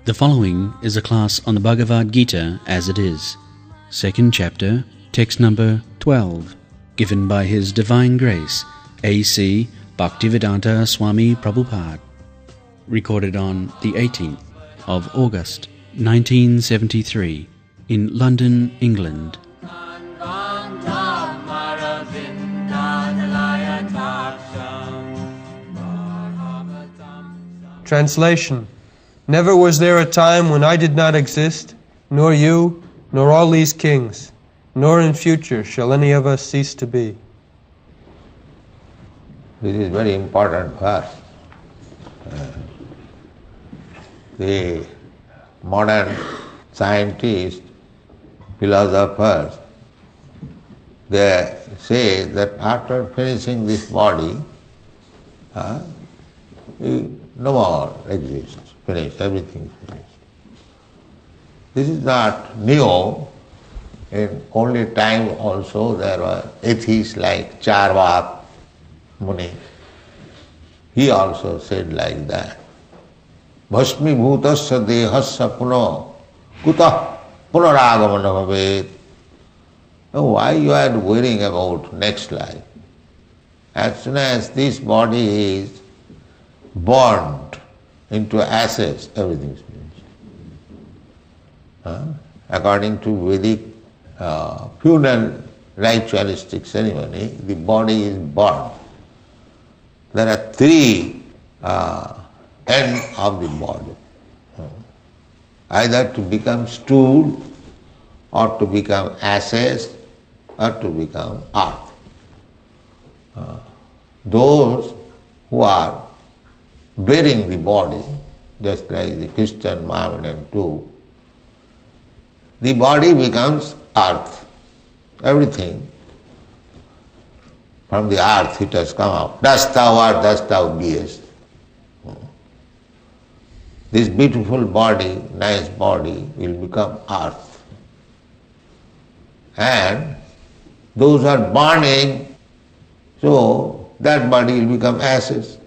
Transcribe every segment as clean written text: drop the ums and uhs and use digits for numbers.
The following is a class on the Bhagavad Gita as it is, second chapter, text number 12, given by His Divine Grace, A.C. Bhaktivedanta Swami Prabhupada, recorded on the 18th of August, 1973, in London, England. Translation. Never was there a time when I did not exist, nor you, nor all these kings, nor in future shall any of us cease to be. This is very important verse. The modern scientists, philosophers, they say that after finishing this body, no more exists. Finished, everything finished. This is not new. In only time also there were atheists like Charvak Muni. He also said like that. Bhasmi bhutasya dehasya puno kutah punaragamana bhavet. Now why you are worrying about next life? As soon as this body is burned into ashes, everything is finished. According to Vedic funeral ritualistic ceremony, the body is burned. There are three ends of the body. Either to become stool, or to become ashes, or to become earth. Those who are burying the body, just like the Christian Mohammedan do, the body becomes earth. Everything from the earth it has come out. Dust thou art, dust thou beest. This beautiful body, nice body, will become earth. And those are burning, so that body will become ashes.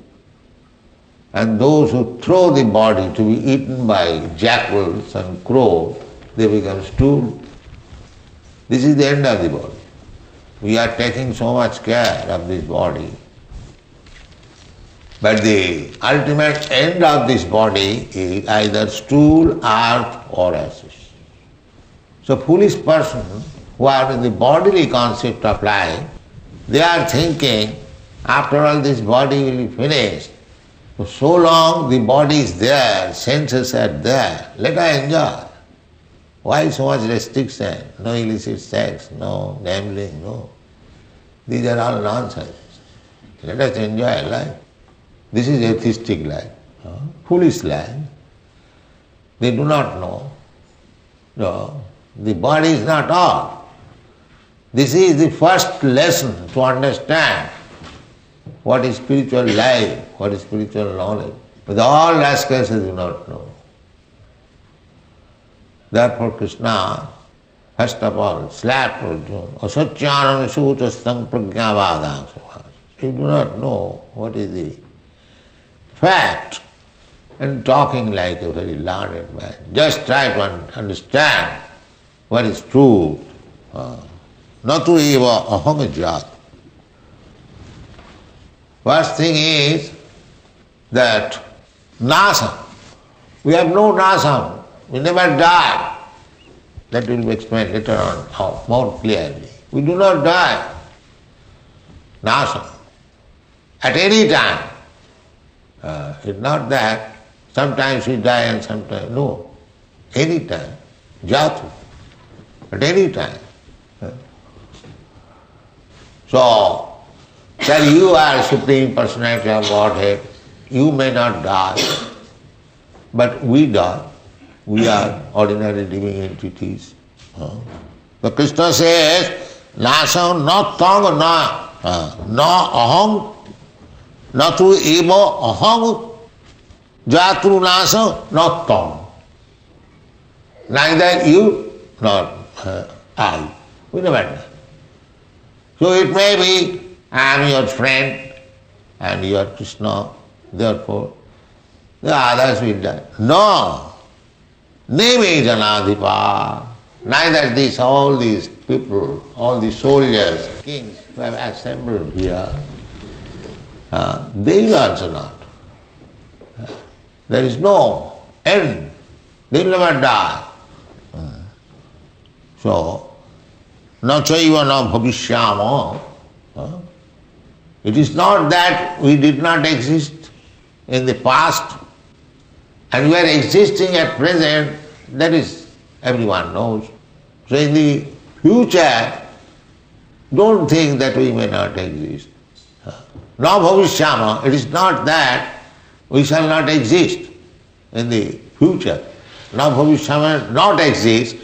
And those who throw the body to be eaten by jackals and crows, they become stool. This is the end of the body. We are taking so much care of this body. But the ultimate end of this body is either stool, earth or ashes. So foolish person who are in the bodily concept of life, they are thinking, after all this body will be finished, so long the body is there, senses are there, let us enjoy. Why so much restriction? No illicit sex, no gambling, no. These are all nonsense. Let us enjoy life. This is atheistic life, foolish life. They do not know. No, the body is not all. This is the first lesson to understand what is spiritual life, what is spiritual knowledge. But all rascals do not know. Therefore Krishna, first of all, slapped Arjuna. Asacyanam sutastam pragyavadam. You do not know what is the fact and talking like a very learned man. Just try to understand what is true. Natu eva aham. First thing is that nasam. We have no nasam. We never die. That will be explained later on more clearly. We do not die. Nasam. At any time. It's not that sometimes we die and sometimes no. Any time. Jatu. At any time. So, that you are Supreme Personality of Godhead, you may not die, but we die. We are ordinary living entities. The Krishna says, Nasam na tang na aham na tu eva aham jatru nasam na tang. Neither you nor I. We never die. So it may be I am your friend and you are Krishna, therefore the others will die. No, Neme janadhipa. Neither all these people, all these soldiers, kings who have assembled here, they will also not. There is no end. They will never die. So, na chaiva na bhavishyama. It is not that we did not exist in the past and we are existing at present, that is everyone knows. So in the future, don't think that we may not exist. Na bhavishyama, it is not that we shall not exist in the future. Na bhavishyama, not exist,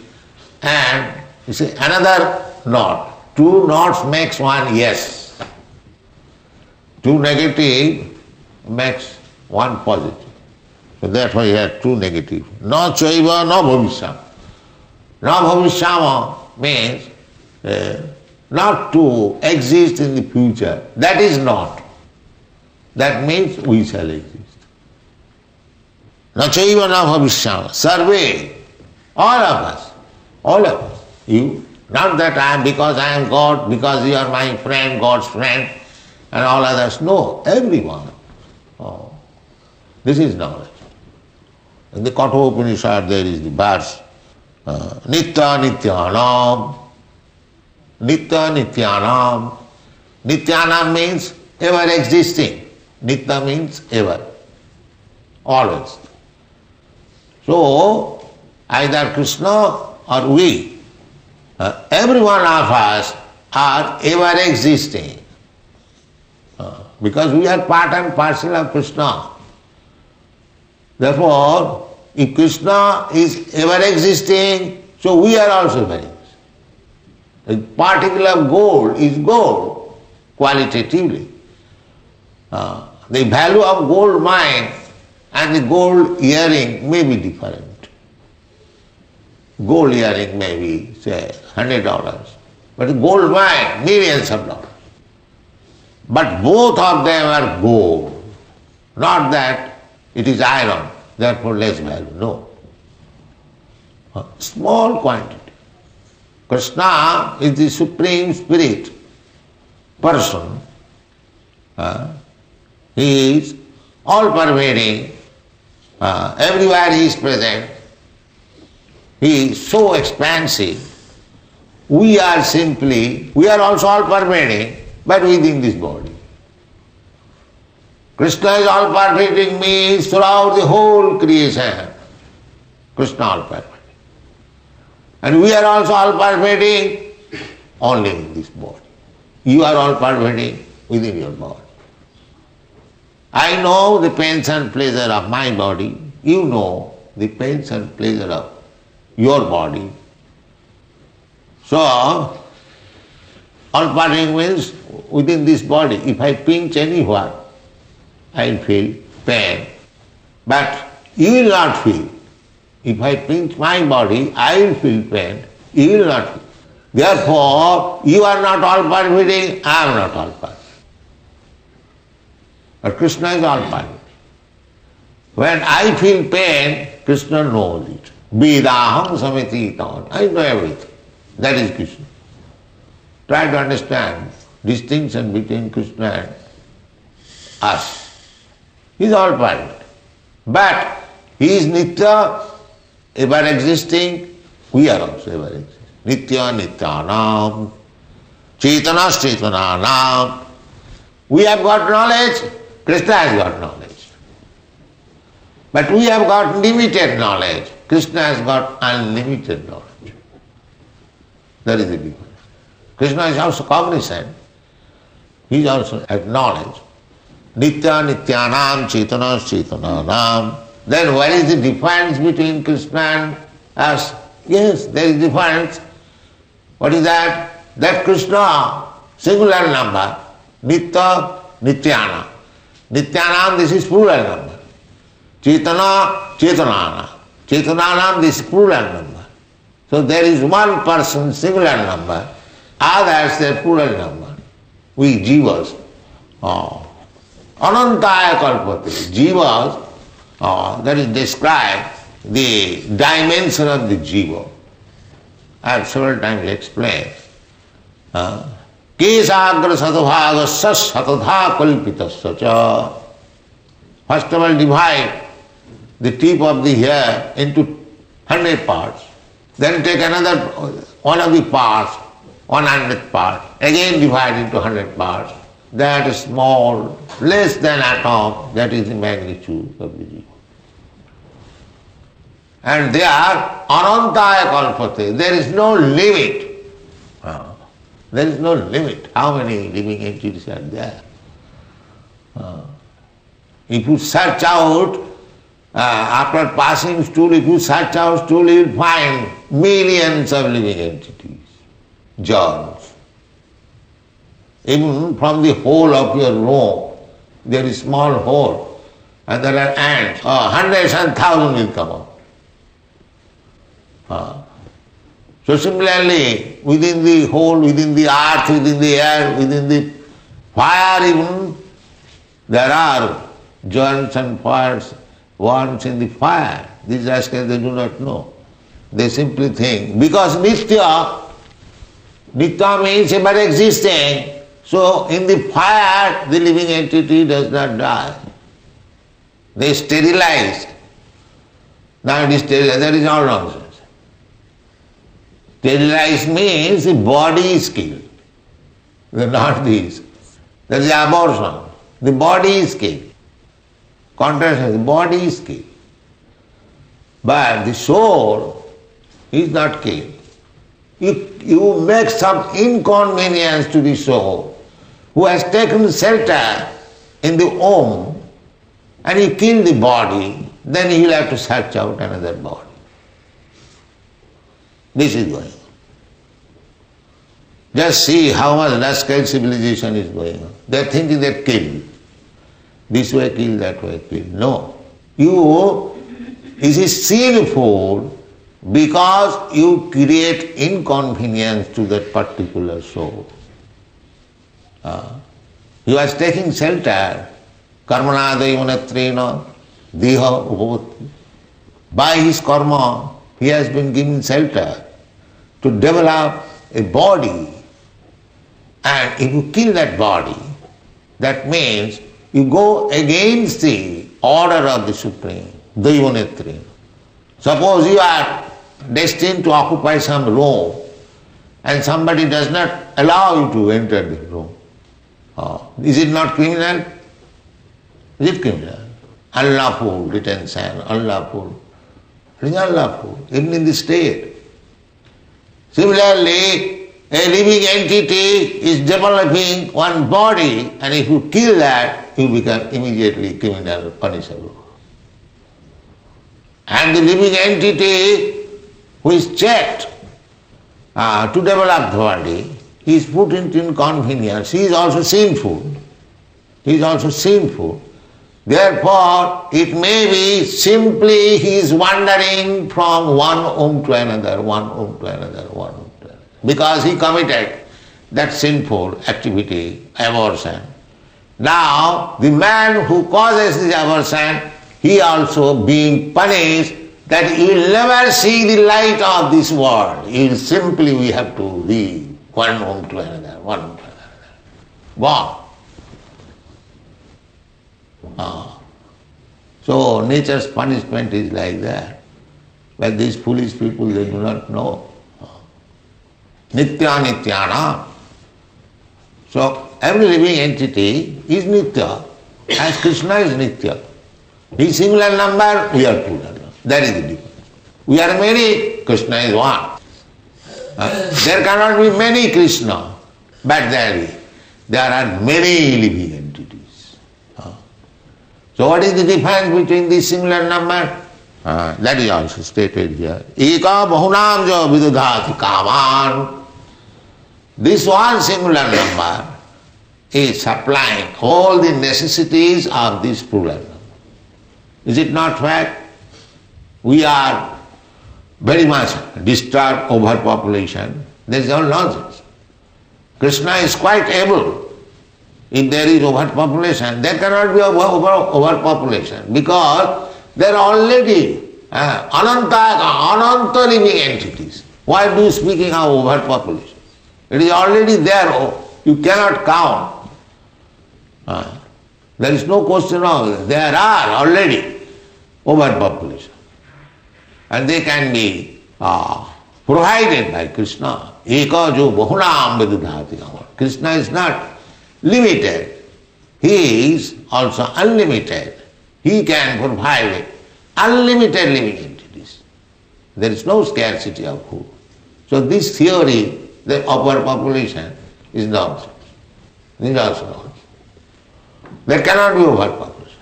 and you see another not. Two nots makes one yes. Two negative makes one positive. So therefore you have two negative. Na chaiva na bhavishyama. Na bhavishyama means not to exist in the future. That is not. That means we shall exist. Na chaiva na bhavishyama. Sarve, all of us, you, not that I am because I am God, because you are my friend, God's friend, and all others. No, everyone. Oh. This is knowledge. In the Kathopanishad there is the verse, Nitya Nityanam. Nitya Nityanam. Nityanam means ever existing. Nitya means ever. Always. So, either Krishna or we, every one of us are ever existing. Because we are part and parcel of Krishna. Therefore, if Krishna is ever existing, so we are also ever existing. The particle of gold is gold, qualitatively. The value of gold mine and the gold earring may be different. Gold earring may be, say, $100, but the gold mine, millions of dollars. But both of them are gold. Not that it is iron, therefore less value. No. Small quantity. Krishna is the Supreme Spirit person. He is all-pervading. Everywhere he is present. He is so expansive. We are also all-pervading, but within this body. Krishna is all-pervading means throughout the whole creation. Krishna all-pervading. And we are also all-pervading only in this body. You are all-pervading within your body. I know the pains and pleasure of my body. You know the pains and pleasure of your body. So, all-pervading means within this body. If I pinch anywhere, I will feel pain. But you will not feel. If I pinch my body, I will feel pain. You will not feel. Therefore, you are not all-pervading, I am not all-pervading. But Krishna is all-pervading. When I feel pain, Krishna knows it. Vedaham samititam. I know everything. That is Krishna. Try to understand distinction between Krishna and us. He is all-pervading. But he is Nitya, ever existing, we are also ever existing. Nitya Nityanam, Chaitanas Chaitananam. We have got knowledge, Krishna has got knowledge. But we have got limited knowledge, Krishna has got unlimited knowledge. That is the difference. Krishna is also cognizant, he is also acknowledged. Nitya Nityanam, Chaitanas Chaitananam. Then where is the difference between Krishna and us? Yes, there is difference. What is that? That Krishna, singular number, Nitya, Nityana. Nityanam, this is plural number. Chaitana, Chaitanana. Chaitananam, this is plural number. So there is one person, singular number, others their plural number. We jivas. Anantaya kalpate. Jivas, that is described the dimension of the jiva. I have several times explained. Kesagra satobhagasya satadha kalpitasya cha. First of all, divide the tip of the hair into 100 parts. Then take another one of the parts, 100th part. Again divide into 100 parts. That is small, less than atom, that is the magnitude of the jiva. And they are anantaya kalpate. There is no limit. There is no limit. How many living entities are there? If you search out, after passing stool, if you search out stool, you will find millions of living entities, germs. Even from the hole of your room, there is small hole, and there are ants. Hundreds and thousands will come out. So similarly, within the hole, within the earth, within the air, within the fire even, there are germs and fires, worms in the fire. These rascals, they do not know. They simply think, because nitya means ever existing, so in the fire the living entity does not die. They sterilize. Now it is sterilized, that is all nonsense. Sterilized means the body is killed. Not this. That is abortion. The body is killed. Contrast, the body is killed. But the soul is not killed. If you make some inconvenience to the soul who has taken shelter in the womb and you kill the body, then he will have to search out another body. This is going on. Just see how much rascal civilization is going on. They are thinking they kill. This way kill, that way kill. No. It is sinful because you create inconvenience to that particular soul. You are taking shelter, karmana daivanyatrena deha upavatti. By his karma, he has been given shelter to develop a body. And if you kill that body, that means you go against the order of the Supreme, Daivanyatrena. Suppose you are destined to occupy some room and somebody does not allow you to enter the room. Is it not criminal? Is it criminal? Unlawful detention, unlawful. It is unlawful, even in the state. Similarly, a living entity is developing one body, and if you kill that, you become immediately criminal, punishable. And the living entity who is checked to develop the body, he is put into inconvenience, he is also sinful. He is also sinful. Therefore, it may be simply he is wandering from one womb to another, one womb to another, one womb to another. Because he committed that sinful activity, abortion. Now, the man who causes this abortion, he also being punished that he will never see the light of this world. He will simply, we have to leave one womb to another, one womb to another. Gone. So nature's punishment is like that. But these foolish people, they do not know. Nitya nityana. So every living entity is nitya, as Krishna is nitya. He is singular number, we are plural. That is the difference. We are many, Krishna is one. There cannot be many Krishna, but there are many living entities. So what is the difference between this singular number? That is also stated here. Eka bahunam jo vidudhati kaman. This one singular number is supplying all the necessities of this plural number. Is it not fact? We are very much disturbed overpopulation. There is all nonsense. Krishna is quite able. If there is overpopulation, there cannot be overpopulation because there are already Ananta living entities. Why do you speaking of overpopulation? It is already there, you cannot count. There is no question of it. There are already overpopulation. And they can be provided by Krishna. Eka jo bahunam vidudhati. Krishna is not limited. He is also unlimited. He can provide unlimited living entities. There is no scarcity of food. So this theory, the overpopulation, is nonsense. It is also nonsense. There cannot be overpopulation.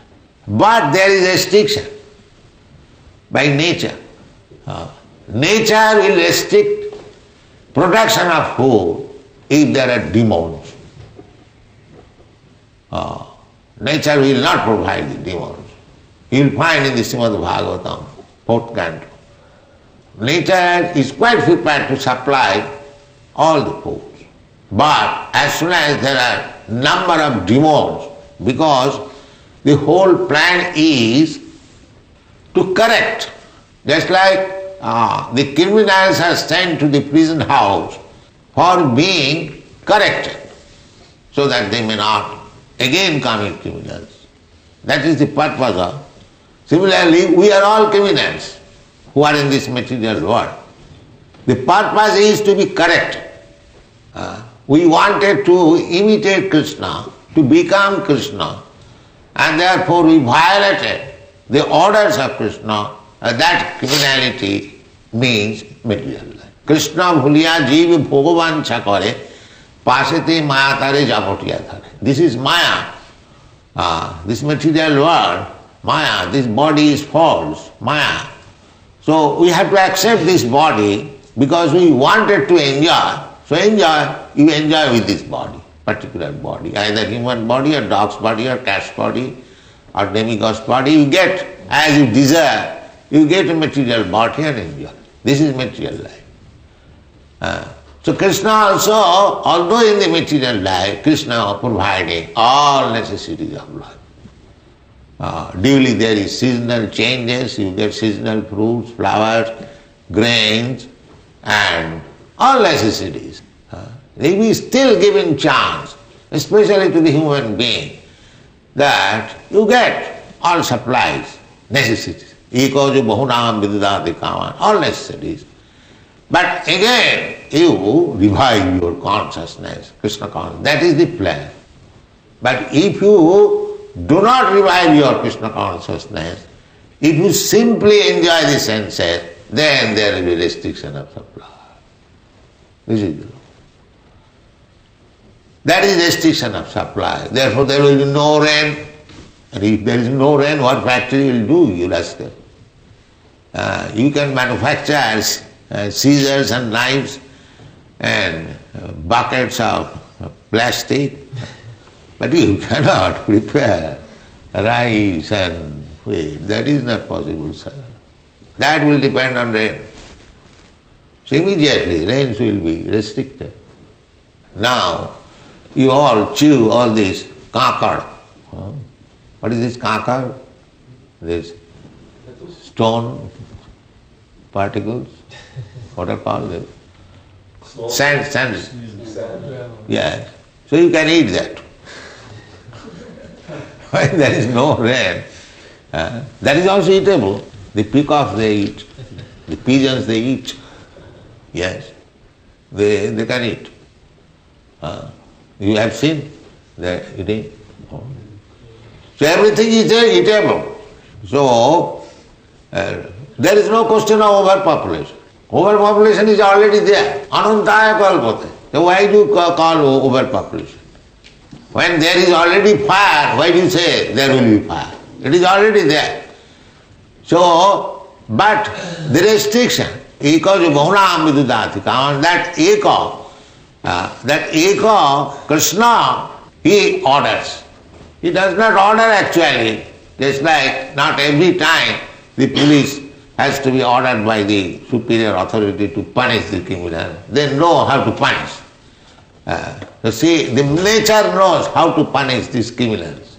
But there is restriction by nature. Nature will restrict production of food if there are demons. Nature will not provide the demons. You will find in the Srimad Bhagavatam, 4th canto. Nature is quite prepared to supply all the foods. But as soon as there are number of demons, because the whole plan is to correct, just like the criminals are sent to the prison house for being corrected, so that they may not again commit criminals. That is the purpose of. Similarly, we are all criminals who are in this material world. The purpose is to be corrected. We wanted to imitate Krishna, to become Krishna, and therefore we violated the orders of Krishna. That criminality means material life. Krishna bhuliya jeev bhogavan chakare pasete maya tare japotiya thare. This is Maya. This material world, Maya, this body is false, Maya. So we have to accept this body because we wanted to enjoy. So you enjoy with this body, particular body, either human body or dog's body or cat's body or demigod's body. You get as you desire, you get a material body and enjoy. This is material life. So Krishna also, although in the material life, Krishna providing all necessities of life. Duly there is seasonal changes, you get seasonal fruits, flowers, grains, and all necessities. If we still given chance, especially to the human being, that you get all supplies, necessities. Eko jo bahunam vidudati kaman, all necessities. But again, you revive your consciousness, Krishna consciousness. That is the plan. But if you do not revive your Krishna consciousness, if you simply enjoy the senses, then there will be restriction of supply. This is the law. That is restriction of supply. Therefore there will be no rain. And if there is no rain, what factory will do, you rascal? You can manufacture scissors and knives and buckets of plastic, but you cannot prepare rice and wheat. That is not possible, sir. That will depend on rain. So immediately rains will be restricted. Now you all chew all this kakar. What is this kakar? This stone particles. What are called this? Sand. Yes. So you can eat that. When there is no rain, that is also eatable. The peacocks they eat, the pigeons they eat. Yes, they can eat. You have seen they eating. So everything is eatable. So there is no question of overpopulation. Overpopulation is already there. Anantaya kalpate. So why do you call overpopulation? When there is already fire, why do you say there will be fire? It is already there. So, but the restriction, eka jo bahunam vidudati kaman, that eka, Krishna, he orders. He does not order actually, just like not every time the police has to be ordered by the superior authority to punish the criminal. They know how to punish. You see, the nature knows how to punish these criminals.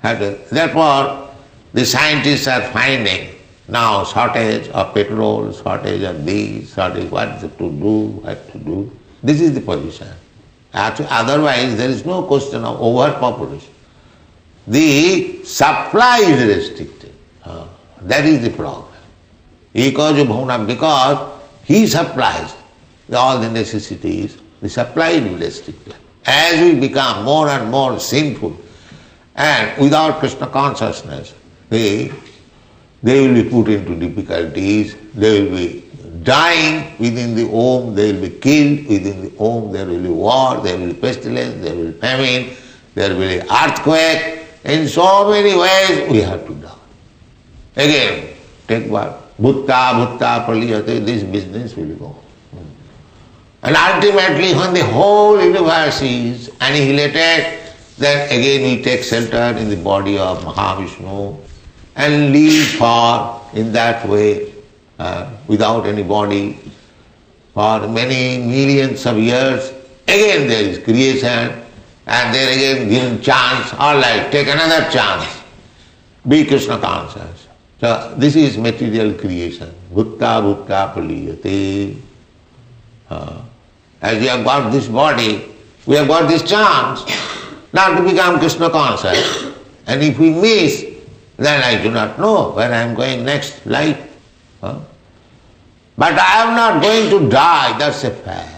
Therefore, the scientists are finding now shortage of petrol, shortage of this, shortage what to do, what to do. This is the position. Otherwise there is no question of overpopulation. The supply is restricted. That is the problem. Because he supplies all the necessities, the supply is restricted. As we become more and more sinful and without Krishna consciousness, they will be put into difficulties, they will be dying within the home, they will be killed within the home, there will be war, there will be pestilence, there will be famine, there will be earthquake. In so many ways we have to die. Again, take what? Bhutta praliyate, this business will go. And ultimately when the whole universe is annihilated, then again we take shelter in the body of Mahavishnu and live for, in that way, without any body, for many millions of years. Again there is creation, and then again given chance, all right, take another chance, be Krishna conscious. So this is material creation. Bhutta praliyate. As we have got this body, we have got this chance now to become Krishna conscious. And if we miss, then I do not know where I am going next life. But I am not going to die, that's a fact.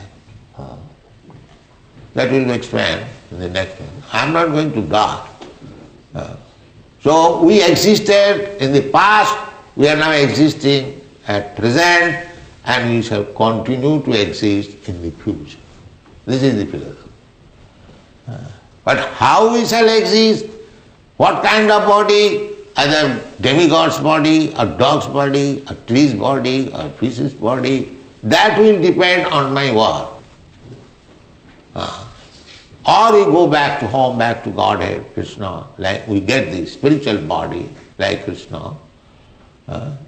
That will be explained in the next one. I am not going to die. So we existed in the past, we are now existing at present, and we shall continue to exist in the future. This is the philosophy. But how we shall exist, what kind of body, either demigod's body, or dog's body, or tree's body, or fish's body, that will depend on my work. Or we go back to home, back to Godhead, Krishna, like we get the spiritual body like Krishna.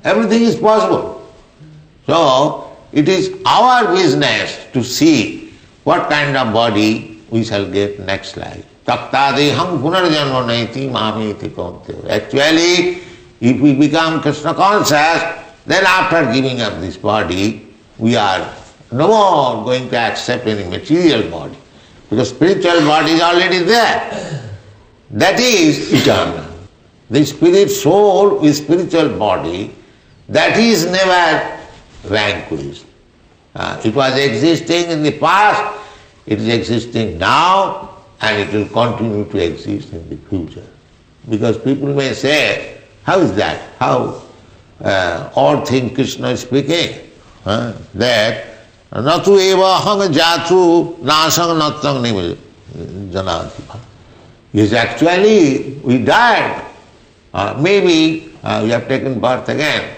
Everything is possible. So it is our business to see what kind of body we shall get next life. Taktadeham punarjanma naiti mamiti kaunteya. Actually, if we become Krishna conscious, then after giving up this body, we are no more going to accept any material body. Because spiritual body is already there. That is eternal. The spirit soul with spiritual body, that is never vanquished. It was existing in the past, it is existing now, and it will continue to exist in the future. Because people may say, how is that? How all things Krishna is speaking? That natu eva hang jatu nasang natang janati. Yes, actually we died. Maybe we have taken birth again,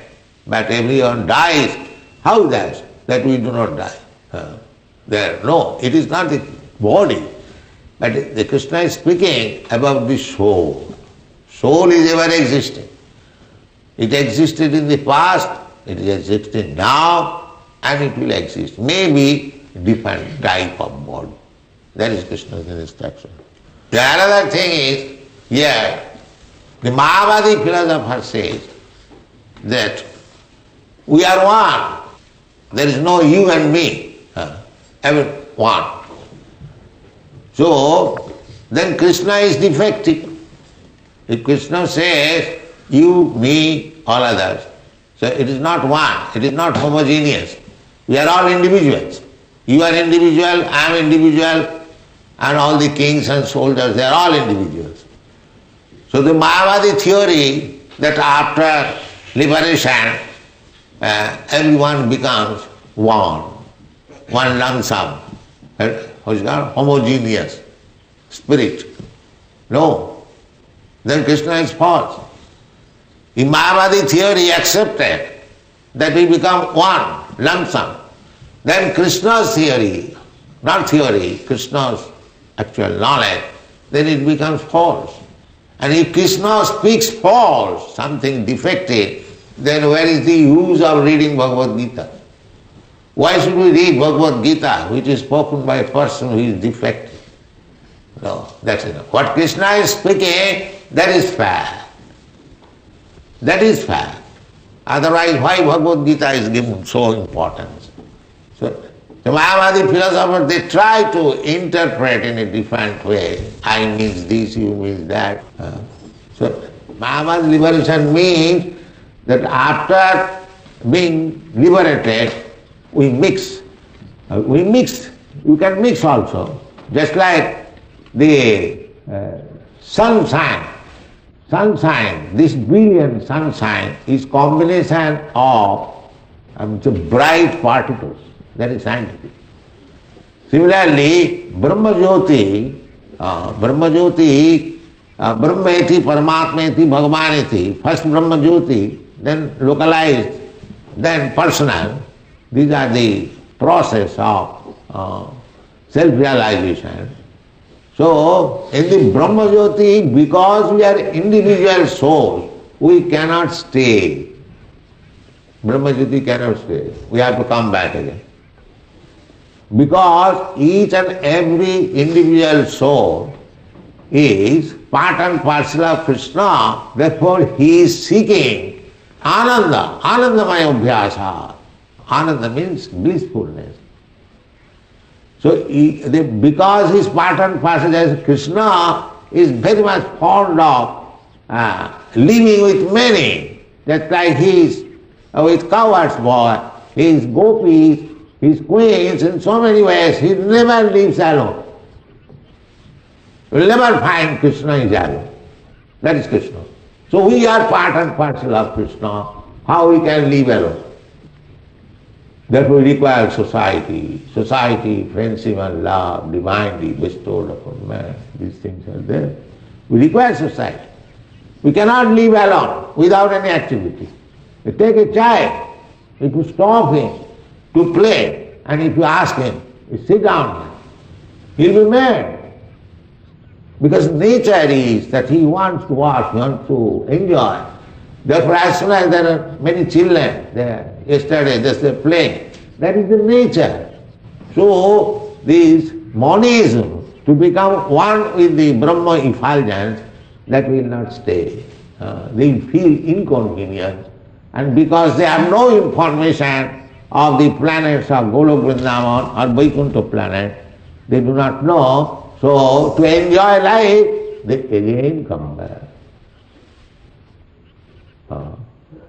but everyone dies. How that? That we do not die. No, it is not the body, but the Krishna is speaking about the soul. Soul is ever existing. It existed in the past, it is existing now, and it will exist. Maybe different type of body. That is Krishna's instruction. The another thing is, here, the Mayavadi philosopher says that we are one. There is no you and me. Everyone. So, then Krishna is defective. If Krishna says, you, me, all others, so it is not one, it is not homogeneous. We are all individuals. You are individual, I am individual, and all the kings and soldiers, they are all individuals. So the Mayavadi theory that after liberation, everyone becomes one lump sum, what is called homogeneous spirit. No, then Krishna is false. In Mayavadi theory accepted that we become one lump sum. Then Krishna's theory, not theory, Krishna's actual knowledge, then it becomes false. And if Krishna speaks false, something defective, then where is the use of reading Bhagavad Gita? Why should we read Bhagavad Gita, which is spoken by a person who is defective? No, that's enough. What Krishna is speaking, that is fact. That is fact. Otherwise, why Bhagavad Gita is given so importance? So, the Mayavadi philosophers, they try to interpret in a different way. I means this, you means that. So, Mayavadi liberation means that after being liberated, we mix. You can mix also. Just like the sunshine. Sunshine, this brilliant sunshine is combination of bright particles. That is scientific. Similarly, Brahma-jyoti, Brahma-jyoti, Brahma-eti, Paramatma-eti, Bhagavan-eti, first Brahma-jyoti, then localized, then personal. These are the process of self-realization. So, in the Brahma-jyoti, because we are individual souls, we cannot stay. Brahma-jyoti cannot stay. We have to come back again. Because each and every individual soul is part and parcel of Krishna, therefore he is seeking Ananda, Anandamaya Abhyasa. Ananda means blissfulness. So because he is part and parcel as Krishna, is very much fond of living with many. That's like he is with cowards boy, he is gopis, he is queens in so many ways, he never lives alone. You will never find Krishna is alone. That is Krishna. So we are part and parcel of Krishna. How we can live alone? Therefore we require society, friendship and love, divinely bestowed upon man. These things are there. We require society. We cannot live alone without any activity. You take a child, if you stop him to play, and if you ask him, you sit down, he'll be mad. Because nature is that he wants to work, he wants to enjoy. Therefore, as soon as there are many children there, yesterday they were playing, that is the nature. So, this monism, to become one with the Brahma effulgence, that will not stay. They feel inconvenience, and because they have no information of the planets of Golok Vrindavan or Vaikuntha planet, they do not know. So, to enjoy life, they again come back.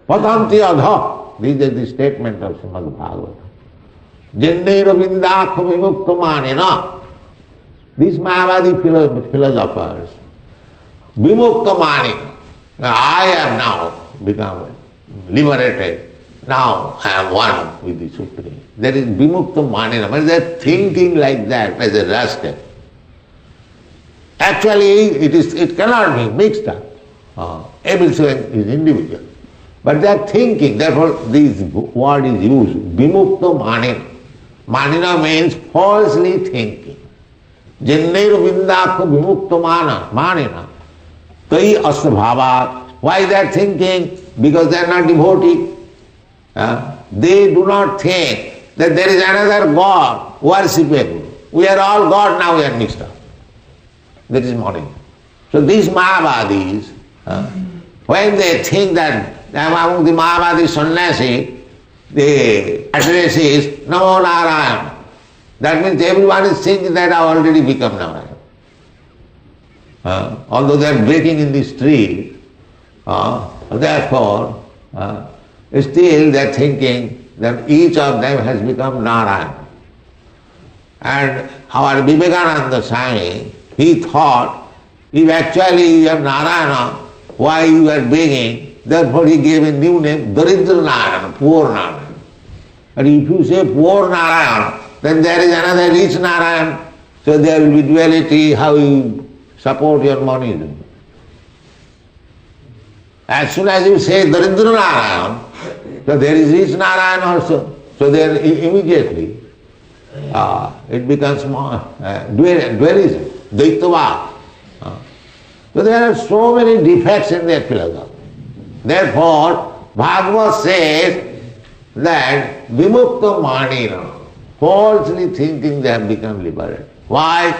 Patanti adha, this is the statement of Srimad Bhagavatam. Jennera vindakha vimukta manena. These Mayavadi philosophers, vimukta manena. I am now become liberated. Now I am one with the Supreme. That is vimukta manena. But they are thinking like that as a rascal. Actually, it cannot be mixed up. Everything is individual. But they are thinking, therefore this word is used, vimukta manena. Manena means falsely thinking. Jannair vindakha vimukta manena. Tai asvabhat. Why they are thinking? Because they are not devotee. They do not think that there is another God worshipable. We are all God, now we are mixed up. That is morning. So these Mayavadis, when they think that among the Mayavadi sannyasi, the address is Namo Narayana. That means everyone is thinking that I already become Narayana. Although they are breaking in the street, therefore, still they are thinking that each of them has become Narayana. And our Vivekananda Swami, he thought, if actually you are Narayana, why you are begging? Therefore he gave a new name, Daridra Narayana, poor Narayana. And if you say poor Narayana, then there is another rich Narayana. So there will be duality, how you support your monism. As soon as you say Daridra Narayana, so there is rich Narayana also. So there immediately it becomes more dualism, Dvaitavad. So there are so many defects in their philosophy. Therefore, Bhagavad says that vimukta manena, falsely thinking they have become liberated. Why?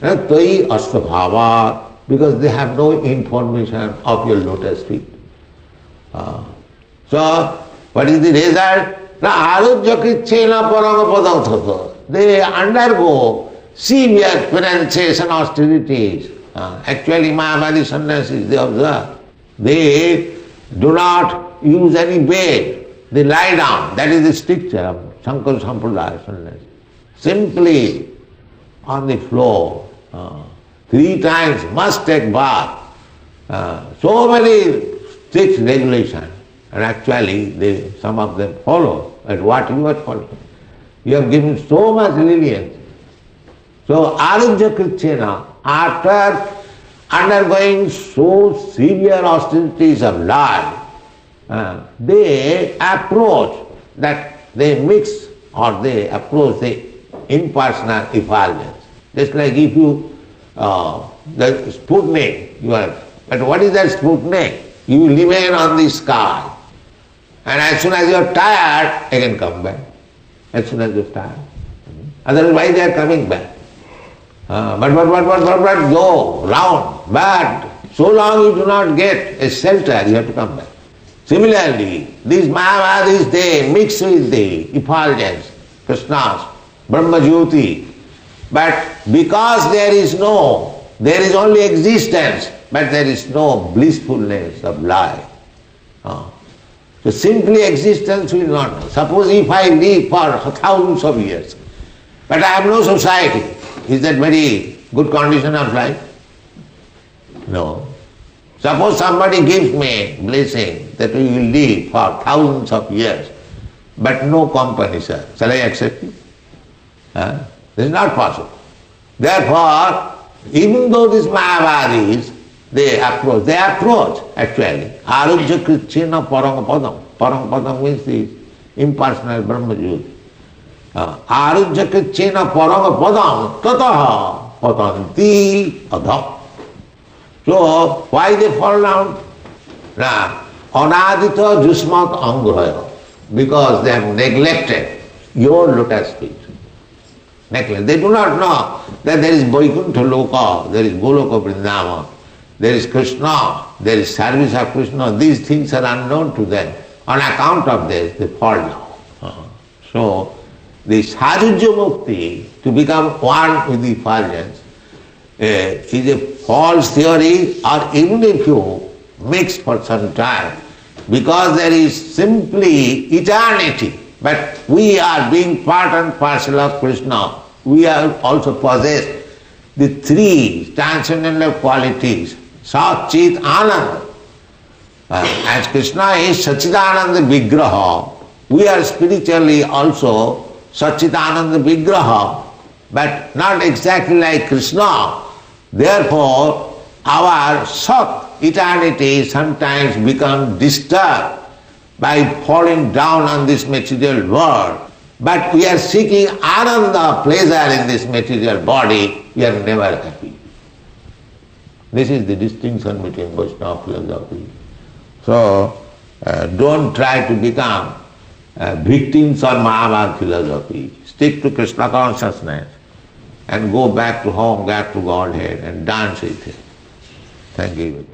Tai asvabhat, because they have no information of your lotus feet. So, what is the result? They undergo severe penances and austerities. Actually, Mayavadi sannyasis, they observe. They do not use any bed. They lie down. That is the stricture of Shankara Sampradaya sannyasi. Simply on the floor. 3 times must take bath. So many strict regulations. And actually, some of them follow. But what you are following? You have given so much lenience. So, Arujya Krishna, after undergoing so severe austerities of life, they approach the impersonal effulgence. Just like if you, the Sputnik, but what is that Sputnik? You remain on the sky. And as soon as you are tired, again come back. As soon as you are tired. Otherwise they are coming back. But go round. But so long you do not get a shelter, you have to come back. Similarly, these Mayavadis, they mix with the effulgence, Krishna's, Brahma-jyoti. But because there is only existence, but there is no blissfulness of life. So simply existence will not. Suppose if I live for thousands of years, but I have no society, is that very good condition of life? No. Suppose somebody gives me blessing that we will live for thousands of years, but no company, sir. Shall I accept it? This is not possible. Therefore, even though these Mayavadis, they approach actually. Arujya Krishna Parangapadam. Parangapadam means the impersonal Brahma-jyoti. Arujya Krishna Parangapadam tataha patanti adham. So, why they fall down? Anadita jusmat angraya. Because they have neglected your lotus feet. Neglect. They do not know that there is Vaikuntha Loka, there is Goloka Vrindavan, there is Krishna, there is service of Krishna. These things are unknown to them. On account of this, they fall down. So, the Sarujya Mukti, to become one with the effulgence, is a false theory, or even if you mix for some time, because there is simply eternity, but we are being part and parcel of Krishna. We are also possessed the 3 transcendental qualities, Sat, Chit, Anand. As Krishna is Satchidananda Vigraha, we are spiritually also Satchidananda Vigraha, but not exactly like Krishna. Therefore, our Sat, eternity, sometimes becomes disturbed by falling down on this material world. But we are seeking Ananda, pleasure in this material body, we are never happy. This is the distinction between Vaishnava philosophy. So, don't try to become victims of Mayavad philosophy. Stick to Krishna consciousness and go back to home, back to Godhead and dance with Him. Thank you.